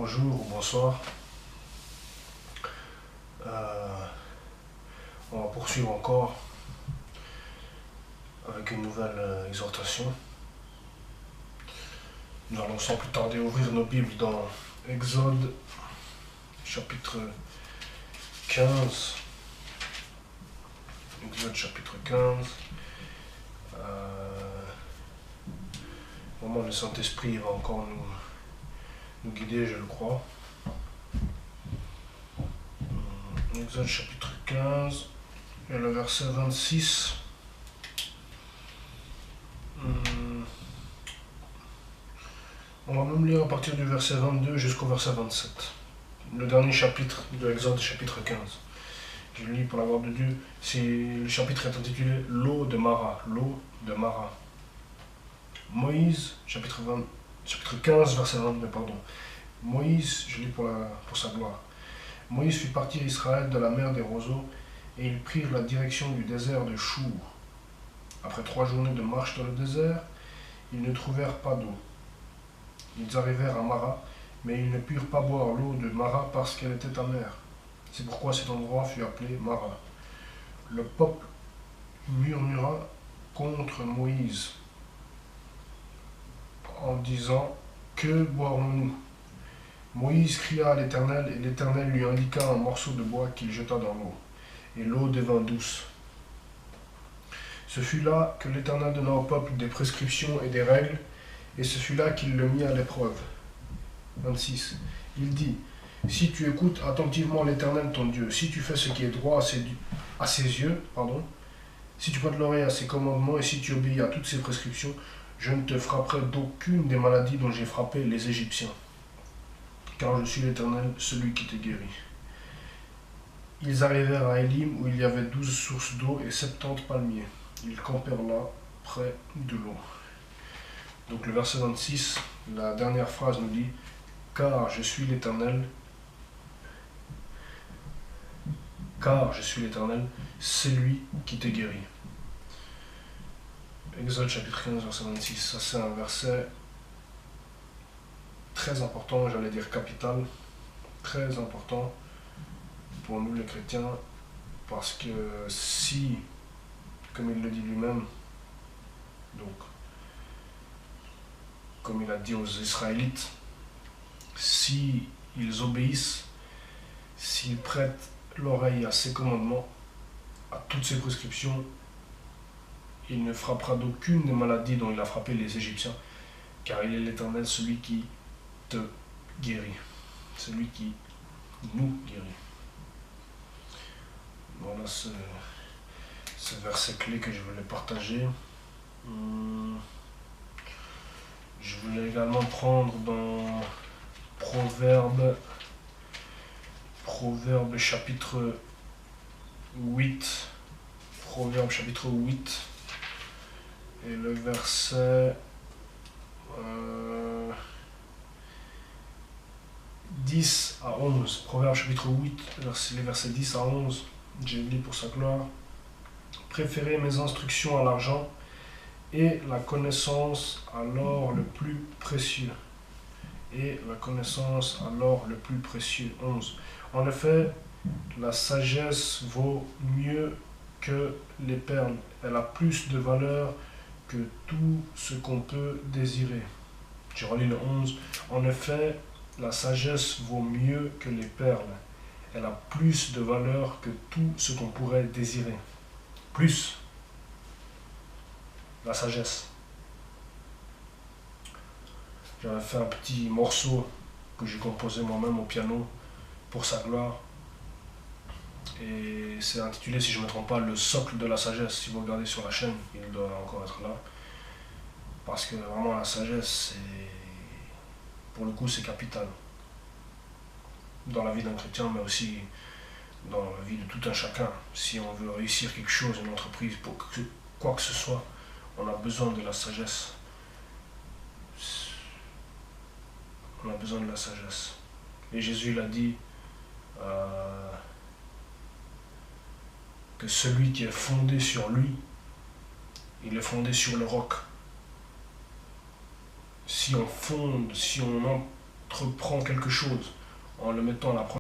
Bonjour ou bonsoir. Euh, on va poursuivre encore avec une nouvelle exhortation. Nous allons sans plus tarder ouvrir nos Bibles dans Exode chapitre 15. Exode chapitre 15. Vraiment, le Saint-Esprit va encore nous guider, je le crois. Exode chapitre 15 et le verset 26. On va même lire à partir du verset 22 jusqu'au verset 27. Le dernier chapitre de Exode, chapitre 15. Je lis pour la gloire de Dieu. Le chapitre est intitulé L'eau de Mara. L'eau de Mara. Moïse, chapitre 15, verset 22, pardon. Moïse, je lis pour sa gloire. Moïse fit partir Israël de la mer des roseaux, et ils prirent la direction du désert de Chour. Après 3 journées de marche dans le désert, ils ne trouvèrent pas d'eau. Ils arrivèrent à Mara, mais ils ne purent pas boire l'eau de Mara parce qu'elle était amère. C'est pourquoi cet endroit fut appelé Mara. Le peuple murmura contre Moïse en disant « Que boirons-nous » Moïse cria à l'Éternel, et l'Éternel lui indiqua un morceau de bois qu'il jeta dans l'eau, et l'eau devint douce. Ce fut là que l'Éternel donna au peuple des prescriptions et des règles, et ce fut là qu'il le mit à l'épreuve. 26. Il dit, si tu écoutes attentivement l'Éternel ton Dieu, si tu fais ce qui est droit à ses yeux, si tu prêtes l'oreille à ses commandements, et si tu obéis à toutes ses prescriptions, je ne te frapperai d'aucune des maladies dont j'ai frappé les Égyptiens. Car je suis l'Éternel, celui qui te guérit. Ils arrivèrent à Élim, où il y avait 12 sources d'eau et 70 palmiers. Ils campèrent là, près de l'eau. Donc le verset 26, la dernière phrase nous dit « Car je suis l'Éternel, c'est lui qui te guérit. » Exode chapitre 15, verset 26, ça c'est un verset très important, j'allais dire capital, très important pour nous les chrétiens, parce que si, comme il le dit lui-même, donc comme il a dit aux Israélites, si ils obéissent, s'ils prêtent l'oreille à ses commandements, à toutes ses prescriptions, il ne frappera d'aucune des maladies dont il a frappé les Égyptiens, car il est l'Éternel, celui qui te guérit, celui qui nous guérit. Voilà ce verset clé que je voulais partager. Je voulais également prendre dans Proverbe chapitre 8. Proverbe chapitre 8. Et le verset 10 à 11. Proverbe chapitre 8, les versets 10 à 11. Je lis pour sa gloire. Préférez mes instructions à l'argent, et la connaissance à l'or le plus précieux. Et la connaissance à l'or le plus précieux. 11. En effet, la sagesse vaut mieux que les perles. Elle a plus de valeur que tout ce qu'on peut désirer. Je relis le 11. En effet, la sagesse vaut mieux que les perles. Elle a plus de valeur que tout ce qu'on pourrait désirer. Plus. La sagesse. J'avais fait un petit morceau que j'ai composé moi-même au piano pour sa gloire. Et c'est intitulé, si je ne me trompe pas, Le socle de la sagesse. Si vous regardez sur la chaîne, il doit encore être là. Parce que vraiment la sagesse, pour le coup, c'est capital. Dans la vie d'un chrétien, mais aussi dans la vie de tout un chacun. Si on veut réussir quelque chose, une entreprise, pour quoi que ce soit, on a besoin de la sagesse. On a besoin de la sagesse. Et Jésus l'a dit, que celui qui est fondé sur lui, il est fondé sur le roc. Si on entreprend quelque chose en le mettant à la première